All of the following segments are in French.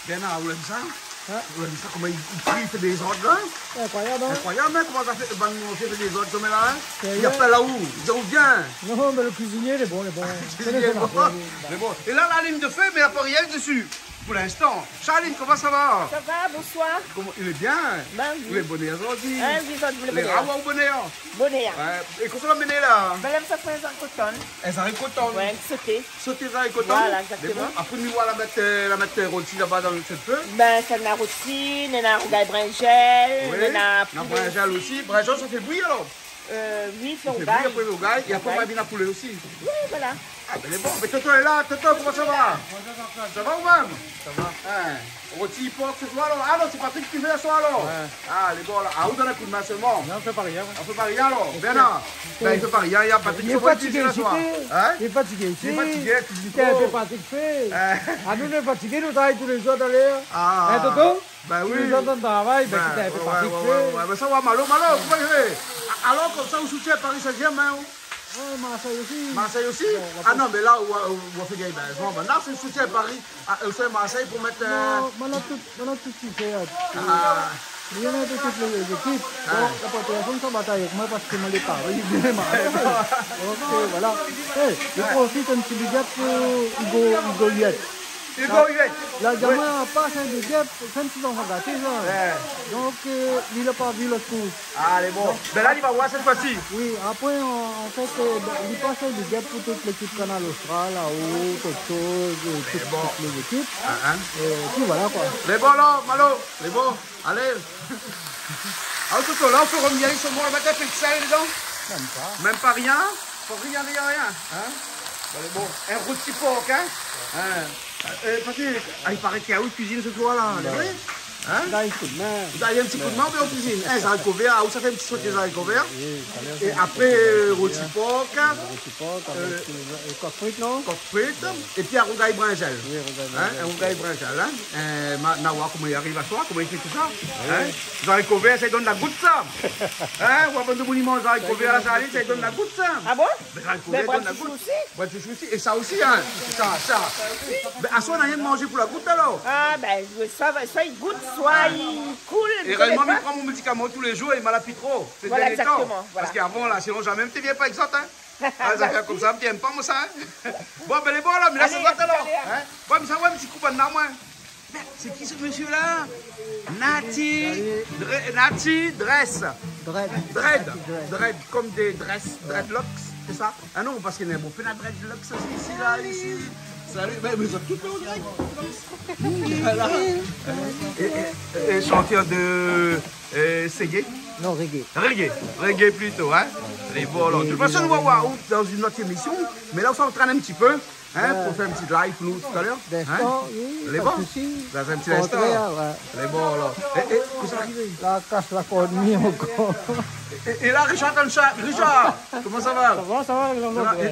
Bernard, vous aimez ça? Hein? Vous aimez ça? Comment il fait des ordres là? Incroyable, hein? Incroyable, hein? Comment ça fait? Ben, on fait des ordres comme là, hein? Sérieux? Il n'y a pas là où? D'où vient? Non, mais le cuisinier, il est bon, il est bon. C'est bon. Et là, la ligne de feu, mais il n'y a pas rien dessus. Pour l'instant. Charline, comment ça va? Ça va, bonsoir. Comment... Il est bien. Ben oui. Vous êtes bonnet aujourd'hui. Hein, vous êtes Les bonnet. rawa ou bonnet? Bonnet. Ouais. Et qu'est-ce qu'on va mener là? Ben là, ça fait un coton. Elles arrivent coton. Ouais, sauté. Sauter ça et coton. Voilà, exactement. Bon. Après, nous, on va la mettre rôti là-bas dans le feu. Ben, ça n'a rôti, on a rougaille bringel, Oui. on a On a brinjal aussi. Brinjal, ça fait bouillir alors. oui, Ça c'est fait bouillir rougaille. après le rougaille. Et après, on va bien à poulet aussi. Oui, voilà. Ah, ben, c'est bon. Mais Toto est là. Toto, comment ça va? Ça va ou même? Ça va. Hein. Rôti, porc, ce soir alors. Ah non, c'est Patrick qui fait ce soir alors. Ouais. Ah, les bons là. Ah, vous donnez un coup de main seulement. Non, on fait pas rien. On fait pas rien alors. Bernard. Ben, il fait pas rien. Il y a Patrick Il qui est fait fatigué ce ici. soir. Hein? Il est fatigué ici. Il est fatigué, tu dis Qu'est-ce trop. que Patrick fait? Ah, nous, on est fatigués, nous travaillons tous les jours d'aller. Ah. Hein, Toto? Ben Tous oui. les jours dans le travail, ben, Ben, qu'est-ce que ouais, Patrick ouais, fait? ouais, mais ça va, Malo, comment il fait? Alors, comme ça, vous soutiez Paris Saint-Germain? Ouais, Marseille aussi. Marseille aussi? Ah non, mais là, où on fait gagner, ben, maintenant, c'est soutien Paris, c'est Marseille pour mettre. Non, on a tout ce qu'il fait. Ah, Il y en a de toutes les équipes. Donc, la population s'en bataille avec moi parce que moi, les paris, il vient Marseille. Donc, voilà. Hey, je profite un petit big up pour Hugo Huet. Hugo Huet. La gamin a pas un big up, quand ils ont gâté, là. Ouais. Donc, il n'a pas vu le coup. Ah, elle est bon. Ben là, il va voir cette fois-ci. Oui, après, en fait, il passe un big up pour toute l'équipe Canal Austral, là-haut, quelque chose, toutes les équipes. Hein? Et puis voilà, quoi. Les bons, là, Malo. Les bons. Allez. Alors, Toto, là, on peut revenir, ils sont bons, on va mettre un peu de sel dedans. Même pas. Même pas rien? Faut rien, rien. Hein? Ben, les bons. Un rôti porc, hein? Patrick, il paraît qu'il y a où de cuisine ce soir là? C'est vrai? Hein? Là, il coup de main. Vous avez un petit coup de main en cuisine. Les haricots verts, où ça fait un petit sauté des haricots verts? Et après, rôti porc, Coq frites, non? coq frites, et puis un rougaille bringel. Oui, regarde. Hein? Un rougaille bringel. Hein? Nawa, comment il arrive à soi? Comment il fait tout ça? Hein? Les haricots verts, ça lui donne la goutte ça. Hein? Ou avant de vous manger les haricots verts à la salade, ça lui donne la goutte ça. Ah bon? Les haricots Mais verts donnent la bras de goutte. chouchou aussi? Bras de chouchou aussi. Et ça aussi, hein? Ça. Ben, à soi, on n'a rien de manger pour la goutte alors. Ah, ben, soit il goûte, soit il coule. Et réellement, il prend mon médicament tous les jours et il m'a la plus trop. C'est Voilà, dernier temps. exactement, voilà. Parce qu'avant, là, sinon, jamais même, tu viens pas exemple, hein. Ah, ça fait comme ça, tu n'aimes pas, moi, ça, hein. Bon, ben, les bons, là, mais là, Allez, c'est quoi, alors? allez, Hein? Ouais, mais ça, ouais, un petit coup de main, moi. Merde, c'est qui ce monsieur-là? Nati Dress. Dread, comme des dreadlocks, c'est ça? Ah non, parce qu'il y a un bon peu de dreadlocks aussi, ici. Salut, mais ils ont tout fait au direct. Voilà. Et chanteur de Ségué. Non, reggae. Reggae plutôt, hein? Les bons, alors. De toute façon, nous va voir dans une autre émission, mais là, on s'entraîne un petit peu, hein, pour faire un petit live, nous, tout à l'heure. D'instant, oui. Les pas bons? de souci. Là, c'est un petit Contraire, instant. ouais. Les bons, alors. Et qu'est-ce qui est arrivé? La casse la corde mis encore. Et là, Richard Tancha, Richard, comment ça va? Ça va,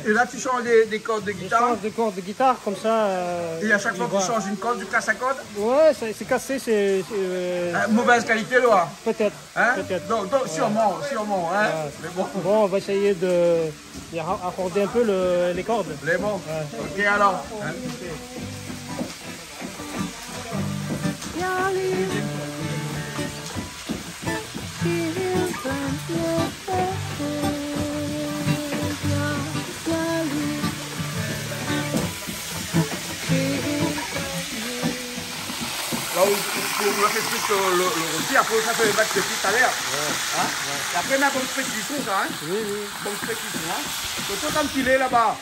Et là, tu changes des cordes de Je guitare. change de corde de guitare comme ça. Et à chaque fois que tu changes une corde, tu casses la corde. Ouais, c'est cassé, c'est Mauvaise qualité, là. peut-être. Hein? Peut-être. Donc, sûrement, hein? Mais bon, Bon, on va essayer de accorder un peu les cordes. les bons. Ok, alors. Hein? Là, on a fait plus le rôti, après ça fait les battre depuis tout à l'heure. Hein? Et après, on a bon fait cuisson, ça, hein? Oui. Bon fait cuisson, hein? Donc, toi, comme il est là-bas,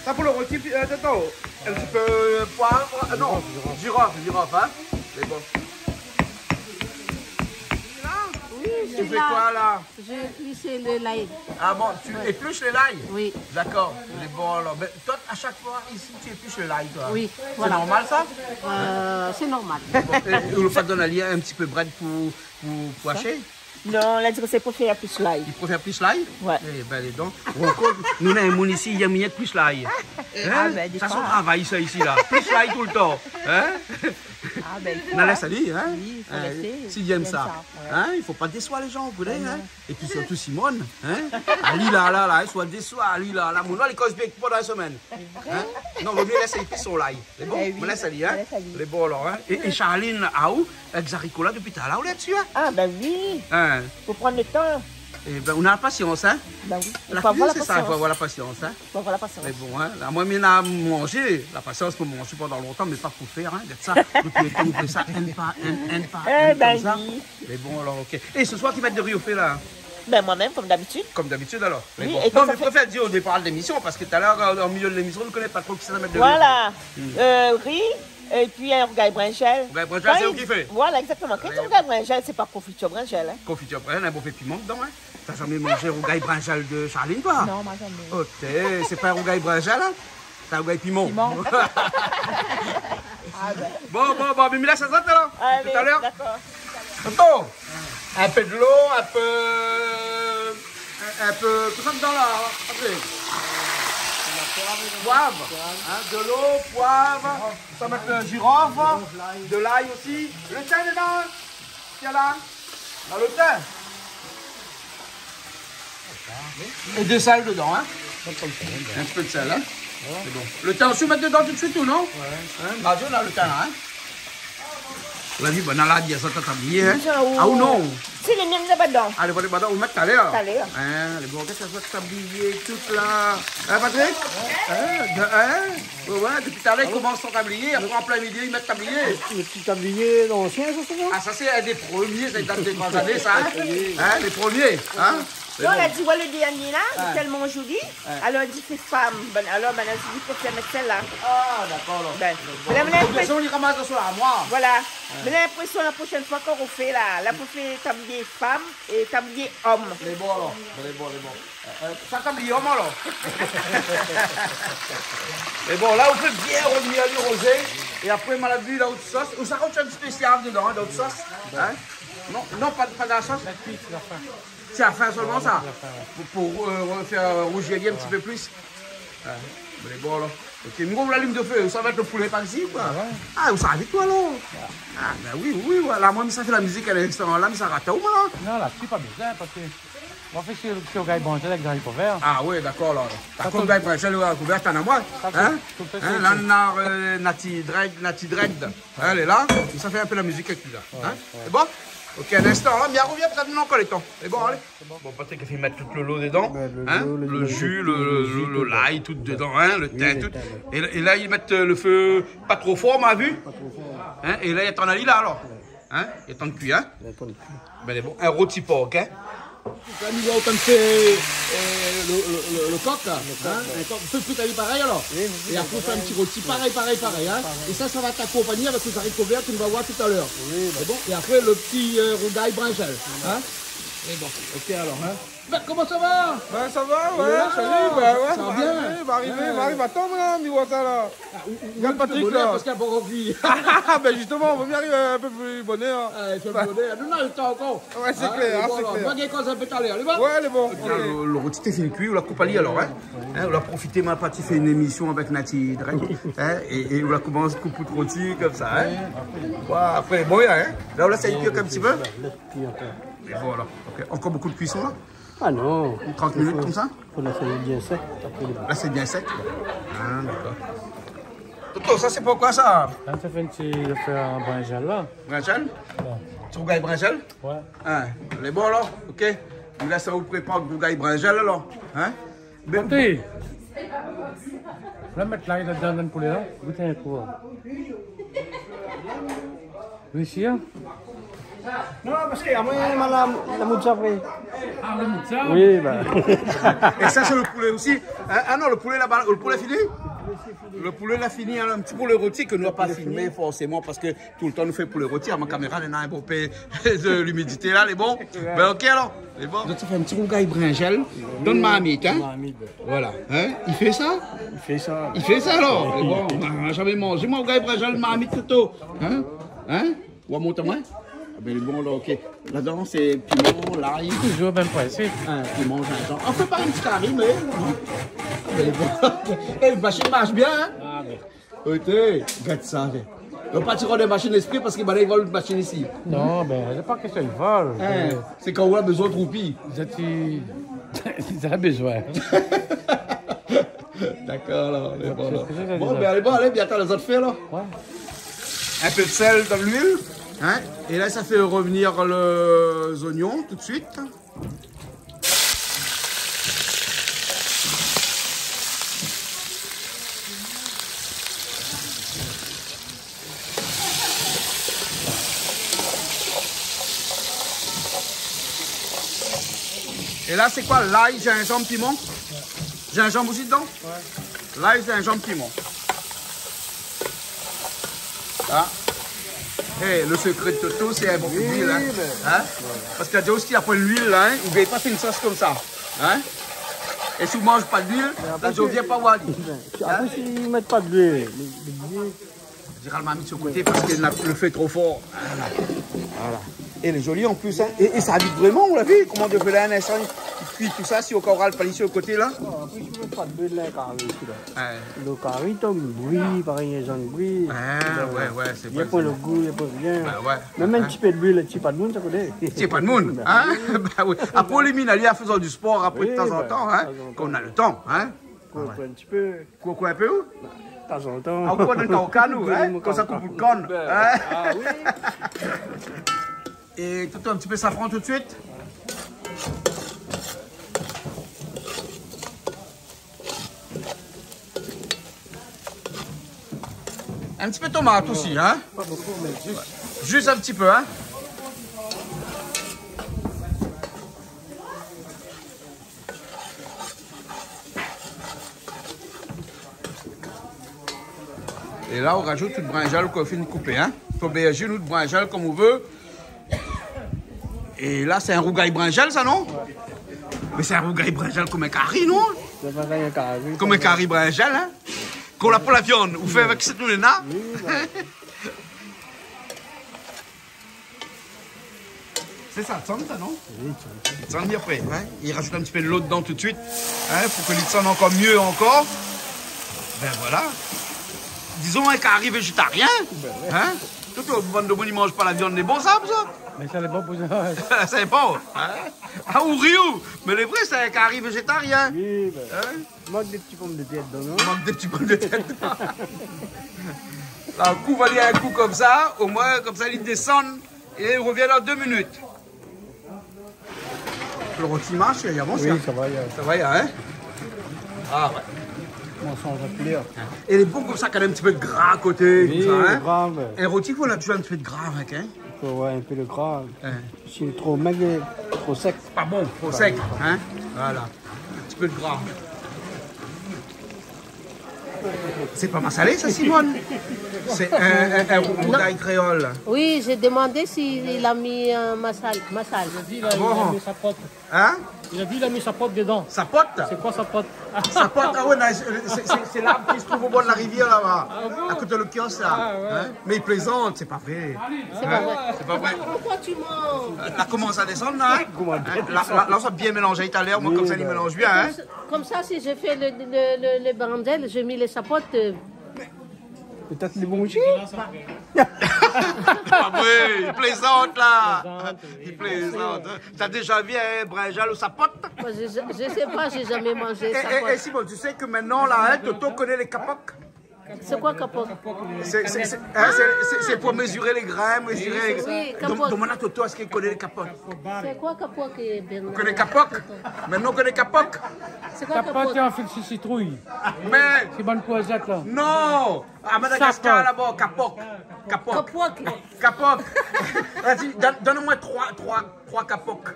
ça pour le rôti, attends, un petit peu poivre, non, girofle, hein? C'est bon. Oui, Tu fais quoi là? J'ai plissé le lait. Ah bon, tu épluches le l'ail? Oui. D'accord, c'est bon alors. Mais toi, à chaque fois ici, tu épluches le l'ail, toi? Oui, C'est voilà. normal ça? C'est normal. Bon, et le fait donner un petit peu de bread pour hacher? Non, on a dit que c'est pour faire plus l'ail. Il préfère plus l'ail? Ouais. Eh ben, les dents. Nous, on a un monde ici, il y a mis plus l'ail. Ah, ben, des Ça, fois. son travail, ça, ici, là. Plus l'ail tout le temps. Hein? Ah, ben, il faut, On laisse aller, hein? Oui, il faut laisser. S'ils aiment ça. Ouais. Hein? Il ne faut pas décevoir les gens, vous voulez, hein? Et puis surtout Simone, hein? Ali là, elle soit déçoit, Ali là, mon nom, il cause bien pendant la semaine. Hein? Non, vaut mieux laisser les pistes sur l'ail. C'est bon? Eh oui, On laisse aller, hein? on laisse aller. Les bons alors, hein? Et Charline, à où? Avec Zaricola depuis tout à l'heure, là-dessus, hein? Ah, ben oui, Hein? faut prendre le temps. Et ben, on a la patience, hein? Ben oui, il La faut avoir la cuisine, c'est ça, il faut patience. avoir la patience, hein? Il faut avoir la patience. Mais bon, hein, la moyenne à manger, la patience pour manger pendant longtemps, mais pas pour faire, hein, d'être ça. Depuis le temps, on fait ça, un pas, Eh ben comme ça. oui. Mais bon, alors, ok. Et ce soir, tu vas mettre de riz au fait, là? Ben moi-même, comme d'habitude. Comme d'habitude, alors? Mais Oui, bon. et quand Non, ça mais fait- je préfère dire au départ de l'émission, parce que tout à l'heure, au milieu de l'émission, on ne connaît pas trop qui ça mettre de riz. Voilà. Riz, et puis un orgueil bringel. Orgueil bringel, Quand c'est il- vous qui fait? Voilà, exactement. Quand un orgueil bringel, c'est pas confiture bringel. Hein. Confiture, après, un bon fait piment dedans, hein? T'as jamais mangé rougail brinjal de Charline, toi? Non, moi jamais. Ok, c'est pas un rougail brinjal, hein? C'est un rougail piment. Piment. Bon, mais là, ça se alors? Allez, Tout à l'heure? d'accord. Tonton, un peu de l'eau, un peu, tout ça dedans là, après. Poivre, hein, de l'eau, poivre, ça va mettre girofle, de l'ail aussi. Le thym dedans, tiens là, dans le thym. Et de sel dedans, hein. Un peu de sel, hein. C'est bon. Le thym aussi, mettre dedans tout de suite ou non? Ouais. Hein, radio là, le thym là, hein. La vie, ben, là, il y a ça, t'as oublié, hein. Ah ou non? Si les miennes, n'est pas dedans. Allez, voilà, on va mettre taler. Taler. Hein, les bon, qu'est-ce que ça soit tablier, tout là. Hein, Patrick? Ouais, depuis tout à l'heure, ils commencent son tablier, après en plein midi, ils mettent tablier. Le petit tablier l'ancien, ça c'est bon? Ah, ça, c'est un des premiers, ça date des 3 années, ça. Hein, les premiers, hein. C'est Non, bon. on a dit, voilà, le dernier là, il est tellement joli. Alors, on dit, c'est femme. Ben, alors, ben, on a dit, il faut faire mettre celle-là. Ah, d'accord, alors. Ben, mais là, De toute façon, on y ramasse le soir à moi. voilà. Mais j'ai l'impression, la prochaine fois qu'on refait là, on fait tablier femme et tablier homme. Les bons, alors. Les bons. Ça tablier, homme, alors. Mais bon, là, on peut bien revenir à du rosé. Et après, on a vu la haute sauce. Ou ça rajoute un spécial dedans, hein, d'autres sauce. Hein? Non, pas de la sauce. C'est à la fin seulement, ça. Pour faire rougir un petit peu plus. Mais bon, là. Ok, nous on l'allume de feu, ça va être le poulet par ici, quoi. Ah, vous savez toi, là. Ah, ben oui, voilà. Moi, ça fait la musique à l'instant là, mais ça rate au moins. Non, là, c'est pas bien, parce que on va faire sur Gaï Bangel avec Gaï Vert. Ah, oui, d'accord, là. Par contre, ben, je l'ai couvert, t'en as moi. Hein? Là, on a Nati Dread. Elle est là, ça fait un peu la musique avec lui, là. Hein? C'est bon? Ok, un instant, là, mais elle revient peut-être encore les temps. C'est bon, allez. Bon, Patrick a fait mettre tout le lot dedans. Hein? Le jus, le l'ail, tout dedans, hein? Le thym, tout. Et là, ils mettent le feu pas trop fort, on m'a vu. Hein? Et là, il y a ton ali là, alors. Hein? Il y a ton cuit, hein? Ben, bon, un rôti porc, hein? Là, nous avons comme fait le coq, là. Un coq, tout à pareil, alors. Et après, on fait un petit rôti pareil, hein. Et ça va t'accompagner avec les haricots verts que nous va voir tout à l'heure. C'est bon. Et après, le petit rougail brinjal, hein. Et bon, ok, alors, hein. Ben, comment ça va? Ben ça va, ouais, Là, salut, ben ouais, ça va bien. va arriver à temps là, Miwata là. Regarde Patrick là. Parce qu'il n'y a pas envie. Ah ben justement, on va bien arriver un peu plus bonheur. Il fait le bonnet. Nous, on a le temps encore. Ouais, c'est clair, Bon, c'est alors, clair. on va gagner quand ça peut aller. Allez, va. Ouais, elle est bon. Le rôti t'es fini cuit, on l'a coupé alors, hein. On a profité, ma partie fait une émission avec Nati Drake, hein, et on a commencé à couper de rôti comme ça, hein. Ouais, après, bon, hein. Là, on laisse ça cuire un petit peu. Et voilà. Ok. Encore beaucoup de cuisson là? Ah non, 30 minutes comme ça? faut laisser bien sec. Après, Là, c'est bien sec. Ah, d'accord. Toto, ça, c'est pourquoi ça? là, ça fait un petit faire un brinjal là. Brinjal? Tu regardes Brinjal? Ouais. Hein, elle est bon alors? Ok. Nous là, ça vous prépare le regarde Brinjal alors? Hein? Montez! Là, mettre l'ail là-dedans dans le poulet là. Goûtez un coup. Oui, si, hein? Non, parce que moi, la moucha après. Ah, le moussa? Oui, ben. Et ça, c'est le poulet aussi. Ah non, le poulet là-bas, le poulet fini? Le poulet là fini, hein, un petit poulet rôti que nous n'avons pas filmé forcément parce que tout le temps nous fait poulet rôti. À ma caméra, il y a un peu de l'humidité là, les bons. Ben ok alors, les bons. Donc ça fait un petit rougail brinjal. Donne ma amie, hein? Voilà. Hein? Il fait ça? Il fait ça. Il fait ça alors? Les bons, on n'a jamais mangé. Moi, rougail brinjal, ma amie Toto. Hein? Hein? Ou à monter moi? ben, bon, là, ok. Là-dedans, c'est piment, l'ail. Toujours le même principe. Piment, gingembre. On fait pas un petit carré, mais. Ben, bon. La machine marche bien, hein? Ah, mais... Écoutez, regarde ça. On va pas tirer des machines d'esprit parce qu'ils volent une machine ici. Non, ben, c'est pas question de vol. C'est quand on a besoin de roupies. Ils ont besoin. D'accord, là, on est bon, là. C'est ça que ça Bon, dit, ben, allez, bon, allez, bientôt les autres faits, là. Ouais. Un peu de sel dans l'huile. Hein? Et là, ça fait revenir les oignons tout de suite. Et là, c'est quoi? L'ail, gingembre, piment? Gingembre aussi dedans? Ouais. L'ail, gingembre, piment. Ah. Hey, le secret de Toto, c'est un bon peu d'huile. Hein? Hein? Parce qu'il y a des gens qui apprennent l'huile, hein? Ils ne veulent pas faire une sauce comme ça. Hein? Et si vous ne mangez pas d'huile, là, je ne viens pas voir. Après, s'ils ne mettent pas d'huile, Gérald m'a mis de ce côté parce qu'il le fait trop fort. Voilà. Voilà. Et elle est jolie en plus. Hein? Et ça habite vraiment, on l'a vu. Comment on devait un instant, il cuit tout ça, si au coral, pas ici au côté là. après, tu ne mets pas d'huile là, carré. Ouais. Le carré, tombe, bruit, pareil, les gens de bruit. Ah, ouais, c'est Il n'y a pas le goût, il n'y a pas rien. Ben, ouais. Même un petit peu d'huile, un petit peu de monde, ça connaît. C'est pas de monde, hein? Ben oui. Après, les minaliers en faisant du sport après de temps en temps, hein? Quand on a le temps, hein? Un petit peu. Quoi un peu où? De temps en temps. Ah, quoi, dans le canou, hein? Quand ça coupe le corne. Hein? Ah oui. Et tout un petit peu safran tout de suite. Un petit peu de tomate aussi, hein? Pas beaucoup, mais juste. Juste un petit peu, hein? Et là, on rajoute toute brinjale qu'on finit de couper, hein? Aubergine ou de brinjale comme on veut. Et là, c'est un rougail brinjale, ça, non? Ouais. Mais c'est un rougail brinjale comme un curry, non? C'est pas un carré. Comme un curry brinjale, hein? Qu'on l'a pour la viande. Vous faites avec cette là? Oui, ouais. C'est ça, le ça, non? Oui, Ça en après. Hein? Il rajoute un petit peu de l'eau dedans tout de suite. Hein? Pour que l'itsonne encore mieux encore. Ben voilà. Disons un curry végétarien. Hein? Tout le monde de monde, il ne mange pas la viande des bons arbres, ça. mais ça n'est pas pour ça. C'est bon. Hein? Ah, ou Rio. Mais les vrais, c'est un curry végétarien. Oui, ben. Hein? Manque des petits pommes de terre dedans, Il manque des petits pommes de terre. Là, un coup, va aller un coup comme ça. Au moins, comme ça, il descend. Et il revient dans 2 minutes. Le rôti marche, il avance. Oui, Hein? ça va, Ça va, hein? Ah ouais. on s'en va plaire. Et les bons comme ça, quand même un petit peu de gras à côté. Oui, comme ça, hein? grave. Un rôti, on a toujours un petit peu de gras avec, hein? Il faut avoir un peu de gras. Hein. Si c'est trop maigre, trop sec. Pas bon, trop sec, hein? Voilà. Un petit peu de gras. C'est pas massalé, ça, Simone? C'est un rougail créole. Oui, j'ai demandé s'il a mis un masal. Il a Bon. mis sa pote. Hein? Il a dit qu'il a mis sa pote dedans. Ça pote? C'est quoi sa pote? Ça pote, ah ouais, c'est l'arbre qui se trouve au bord de la rivière là-bas, à côté de le kiosque là. Hein? Mais il plaisante, c'est pas vrai. C'est pas vrai. C'est pas vrai. Pourquoi tu mens? Là commence à descendre là. Hein? Là, on s'est bien mélangé tout à l'heure, moi comme ça il mélange bien. Hein? Comme ça, si je fais le brandel, j'ai mis les sapotes. Peut-être les bons aussi. Ah oui, il plaisante là. Il plaisante. T'as déjà vu un brinjal ou sa pote? Moi, je sais pas, j'ai jamais mangé Et sapote. Simon, tu sais que maintenant là, hein, Toto connaît les capocs. C'est quoi capote? C'est pour mesurer les grains, mesurer. Oui, capote. Demande à Toto est-ce qu'il connaît les capocs. C'est quoi capote, Bernard? On connaît capocs. Maintenant on connaît capocs. C'est quoi Ta pote capote? est en fait de citrouille. Mais C'est bonne poisette là. non, à Madagascar là-bas, capoc. Capoc. Capote. Capoc. Vas-y, donne-moi trois capocs.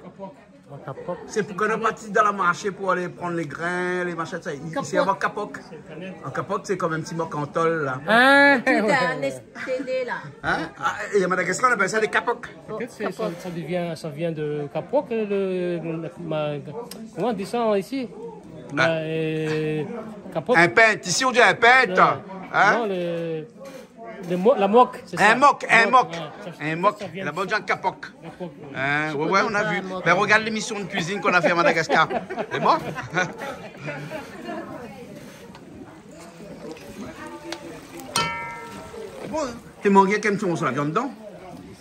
C'est pour qu'on est parti dans la marché pour aller prendre les grains, les machins, ça. Ici, avoir capoc. Un capoc, c'est comme un petit mocantol là. Hein? Tu t'as un STD là. Hein? Et à Madagascar, on appelle ça des capocs. Ça vient de Capoc, comment on dit ça ici? Capoc. Un peintre. Ici, on dit un peintre. Hein? Non, La moque, c'est ça. Un moque. Ouais, Un moque. ça vient La bonne gens capoc. de- Hein, ouais, on a vu. Ben, regarde l'émission de cuisine qu'on a fait à Madagascar. C'est bon? C'est bon, hein? T'es mangé comme tu manges la viande dedans?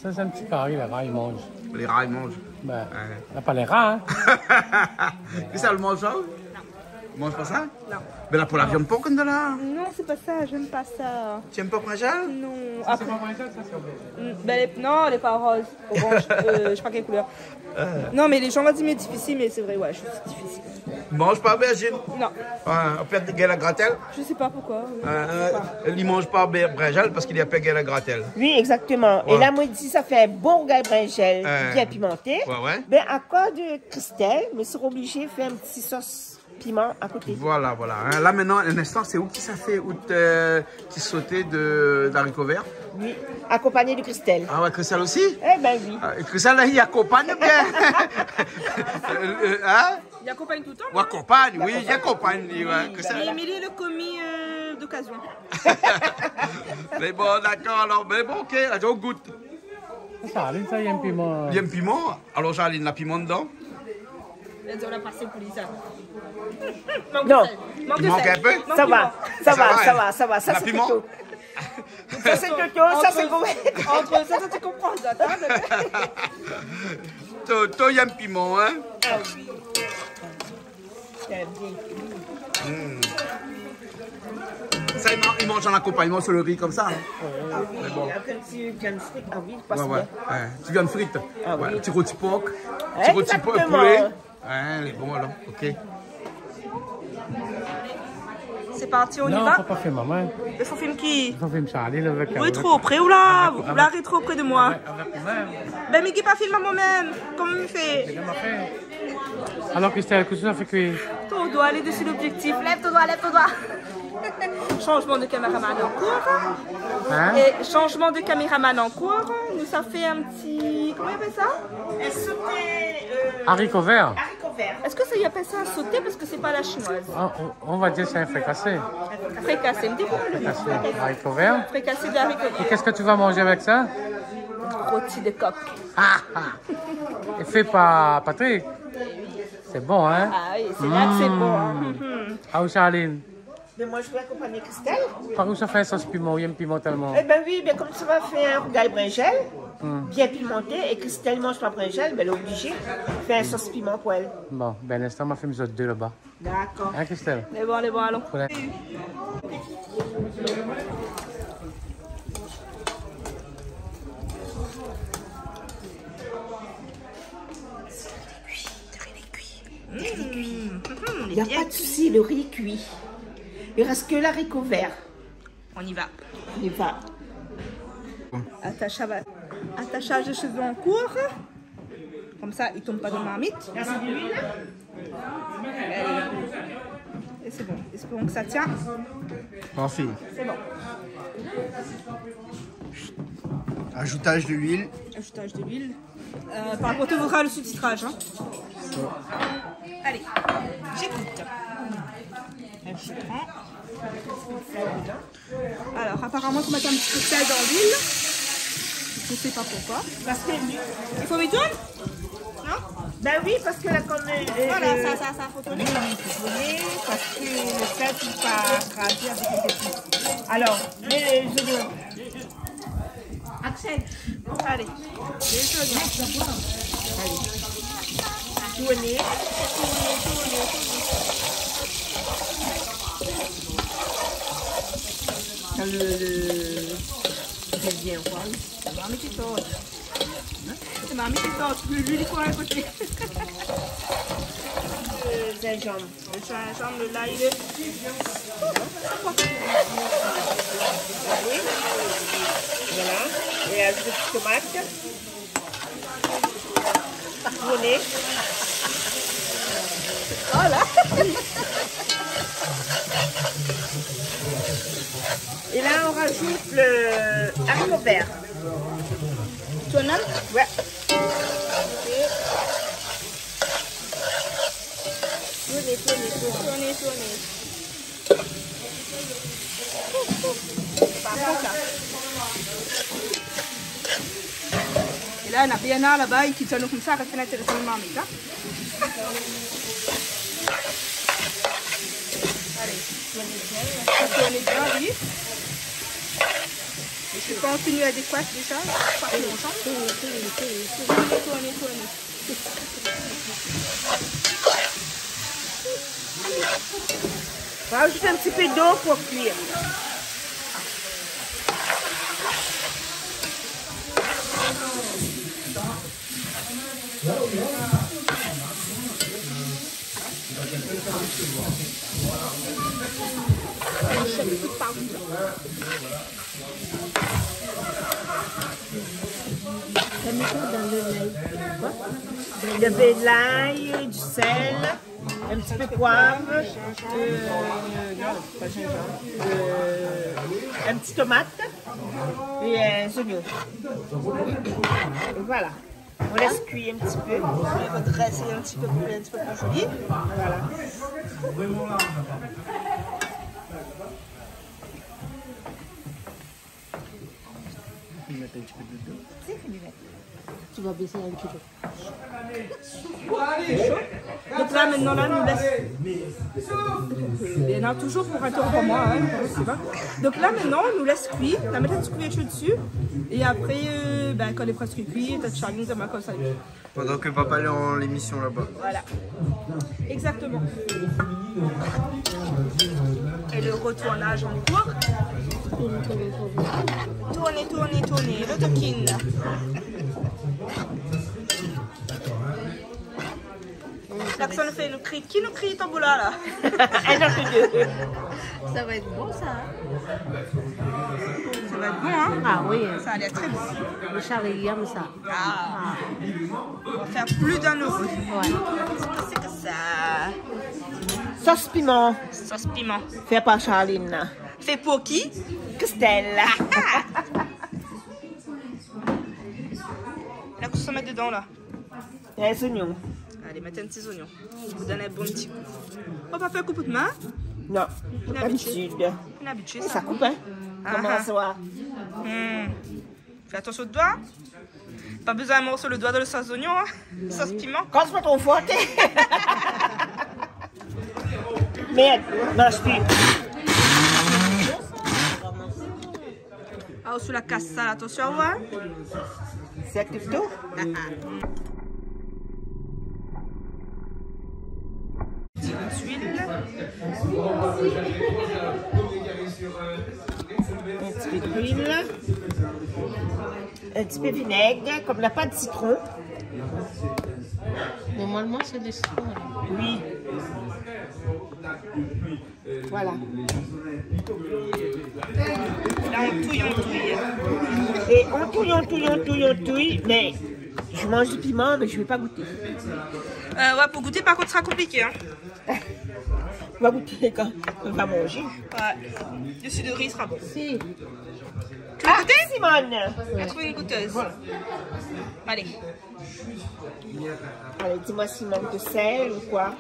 Ça, c'est un petit carré, les rats, ils mangent. Les rats, ils mangent. Ben, on n'a pas les rats, hein. Qu'est-ce que ça, le mange ça? Tu manges pas ça? Non. Ben là, pour la viande, pas comme de là. Non, c'est pas ça, j'aime pas ça. Tu aimes pas Brinjal? Non. Après... non, elle est pas rose, orange, je sais pas quelle couleur. Non, mais les gens vont dire, mais difficile, mais c'est vrai, ouais, je suis difficile. Mange pas aubergine? Non, On peut être la gratel? je sais pas pourquoi. Il mange pas Brinjal parce qu'il y a pas la gratel. Oui, exactement. Ouais. Et là, moi, si ça fait un bon rougail brinjel bien pimenté, Ouais. ben, à cause de Christelle, mais c'est obligé de faire un petit sauce piment à côté. Voilà. Hein, là, maintenant, un instant, c'est où qui ça fait? Où qui sauté d'haricots verts? Oui, accompagné de Christelle. Ah ouais, Christelle aussi? Eh ben oui. Christelle, là, il accompagne bien. Hein? Il accompagne tout le temps. Ou accompagne, oui, il accompagne. Ouais, Christelle. Et Émilie le commis d'occasion. Mais bon, d'accord, alors, mais bon, ok, là, on goûte. Ça, ça, il y a un piment. Il y a un piment, alors Charline, la piment dedans. On a passé pour ça. Non, Il manque un peu? ça va. Ça, La c'est piment? plutôt. Ça, c'est plutôt, ça, c'est correct. Entre ça, tu comprends ça. Toi, il y a un piment, hein? Ah oui. C'est bien. Ça, il mange en accompagnement sur le riz comme ça. Hein? Mais bon. Un petit viande frite, ah oui, pas Ouais. Tu viens de frites. Ah oui. Petit rôti porc. Petit rôti Exactement. poulet. Ouais, elle est bon alors. Ok. C'est parti, on y Non, va. faut pas faire maman. Il faut filmer qui? Il faut faire Charlie avec. Vous êtes trop près ou là? Vous la trop près de moi. Avec moi-même. Ben, mais qui pas filmé moi-même? Comment il fait? Comment fait? Alors, Christelle, qu'est-ce que ça fait cuire? Ton doigt, aller dessus l'objectif. Lève ton doigt, lève ton doigt. Changement de caméraman en cours. Hein? Et changement de caméraman en cours. Nous, ça fait un petit. Comment on appelle ça? Un sauté Haricots verts. haricot vert. Est-ce que ça y appelle ça un sauté parce que c'est pas la chinoise? Ah, on va dire que c'est un fricassé. Fricassé, me dit pourquoi le Fricassé. Haricots verts. fricassé de haricots Et verts. qu'est-ce que tu vas manger avec ça? Rôti de coq. Et fait par Patrick. C'est bon, hein? Ah oui, c'est là que c'est bon. Hein. Ah, ou Charline? Mais moi, je vais accompagner Christelle. Par où ça fait sauce piment? Il y a un piment tellement. Eh ben oui, ben comme tu vas faire un rougail brinjel, bien pimenté, et Christelle mange pas brinjel, ben elle est obligée de faire un sauce piment pour elle. Bon, ben l'instant, on m'a fait mes autres deux là-bas. D'accord. Hein, Christelle? Les bons, allons. Pour la- Il n'y a pas de souci, le riz est cuit. Il reste que l'haricot vert. On y va. On y va. Attachage de cheveux en cours. Comme ça, il ne tombe pas dans la marmite. Et c'est bon. Espérons que ça tient. Parfait. C'est bon. Ajoutage de l'huile. Ajoutage de l'huile. Par contre, tu verras le sous-titrage. Hein. Allez, j'écoute. Je prends. Alors, apparemment, il faut mettre un petit peu de sel dans l'huile. Je ne sais pas pourquoi. Parce que, Il faut m'étonner? Non? ben oui, parce que là, comme Voilà, ça faut tourner. parce que le sel, il pas craser avec les petits. Alors, les oignons. Axel, Allez, les oignons. tournez. Quand le devient roi. C'est marmite qui saute. C'est marmite qui saute. L'huile est quoi à côté? Le gingembre. Le gingembre, le l'ail, le... Allez. Voilà. Et ajoute de tomate. Tournez. Voilà. Et là, on rajoute le haricot vert. Tu en as? Ouais. Tournez. Tournez. Pas bon, ça. Là, il n'y a rien là-bas, il quitte nous comme ça, reste intéressant le marmite. Hein. Allez, tournez bien, oui. Je suis pas en tenue adéquate déjà, pas que longtemps. Tournez. On va ajouter un petit peu d'eau pour cuire. Il y avait de l'ail, du sel, un petit peu de poivre, un petit tomate et un oignon. Et voilà. On laisse cuire un petit peu. On va dresser un petit peu plus joli. Voilà. Tu vas baisser un kilo. Donc là, maintenant, là, nous laisse. Il y en a toujours pour un tour pour moi. Hein, donc là, maintenant, on nous laisse cuire. On met un petit couvercle dessus. Et après, quand elle est presque cuite, tu as Charline, ça m'a comme ça. Pendant que papa est en l'émission là-bas. Voilà. Exactement. Et le retournage en cours. Tournez. Le toquine. Personne fait le cri. Qui nous crie ton boulot là? Ça va être bon, ça. Ça va être bon, hein? Ah oui. Ça a l'air très bon. Le Charlie, il aime ça. Ah. On va faire plus d'1 euro. Ouais. C'est que ça. Sauce piment. Sauce piment. Fait par Charline. Fait pour qui? Christelle. Là, qu'on se met dedans là. Et les oignons. Allez, mettez un petit oignon. Je vous donne un bon petit coup. On va faire un coup de main. Non, Une d'habitude. Une habitude, Ça ça. coupe, hein? Comment ça va? Fais attention au doigt. Pas besoin de morceau le doigt dans le sauce oignon, hein. Sauce piment. Quand c'est pas trop fort, merde, mange plus. Ah, sous la casse ça, attention, ouais. C'est tout. Huile. Un petit peu d'huile. Un petit peu de vinaigre, comme la pâte de citron. Normalement, c'est des citron. Oui. Voilà. Là, on touille. Et on touille, mais je mange du piment, mais je ne vais pas goûter. Ouais, pour goûter, par contre, ce sera compliqué, hein. On va goûter quand on va manger. Ouais. Dessus de riz sera bon. Si. Tu veux goûter, Simone? On va trouver une goûteuse. Allez. Allez, dis-moi s'il manque de sel ou quoi.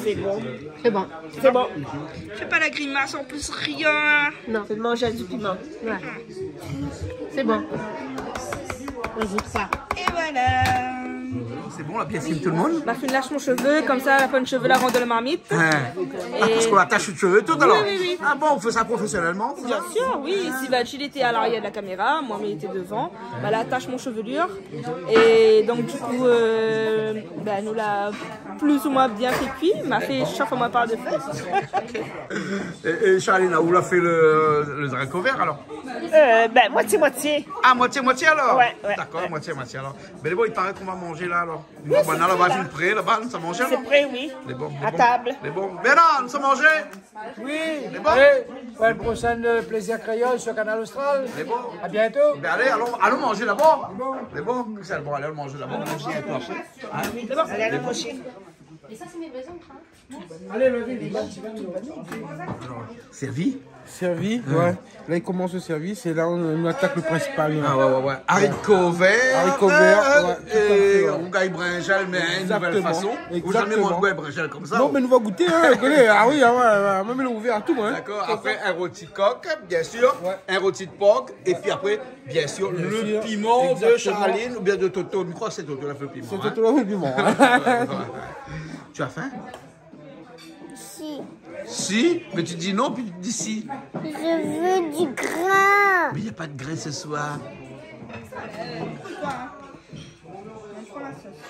C'est bon. C'est bon. C'est bon. Fais pas la grimace, en plus, rien. Non. C'est de manger du piment. Ouais. C'est bon. On goûte ça. Et voilà. C'est bon, la pièce tout le monde. Bah, je lâche mon cheveu, comme ça, la fin de cheveux, la rend de la marmite. Parce qu'on attache le cheveu tout alors. Oui. Ah bon, on fait ça professionnellement? Bien sûr, oui. Ici, Gilles était à l'arrière de la caméra, moi, mais il était devant. Bah, là, attache mon chevelure. Et donc, du coup, nous l'a plus ou moins bien fait cuire. Il m'a fait chaque fois ma part de fête. Et Charline, où l'a fait le draco vert alors? Moitié-moitié. Ah, moitié-moitié alors? Ouais. D'accord, moitié-moitié alors. Mais bon, il paraît qu'on va manger là alors. Bon, là, là-bas, je suis prêt, là-bas, nous sommes mangés alors. C'est prêt, oui. Les bons, À table. Les bons. Mais non, nous sommes mangés. Oui, Les bons. allez, pour le prochain Plaisir Créole sur Canal Austral. Les bons. À bientôt. Ben allez, allons manger là-bas. Les bons. C'est bon, allez, on mange là-bas. On mange un peu après. Hein? Allez, à la prochaine. Et ça, c'est mes maisons, hein. Allez, vas-y. Servi? Servi, ouais. Là, il commence le service et là, on attaque le principal. Ah ouais. Haricots verts. Haricots verts, ouais, tout à fait, Et ouais. on gagne brinjal, mais une nouvelle Exactement, façon. Vous jamais exactement. mangé brinjal comme ça? Non, mais nous va goûter, hein, connais. Ah oui, ouais, même il est ouvert à tout, hein. D'accord. Après, un rôti de coq, bien sûr. Ouais. Un rôti de porc. Et puis après, bien sûr, Bien le sûr, piment de exactement. Charline ou bien de Toto. Je crois que c'est Toto qui a fait le piment. C'est hein. tout le piment. Tu as faim? Si. Si, mais tu dis non, puis tu dis si. Je veux du grain. Mais il n'y a pas de grain ce soir. Je prends la sauce.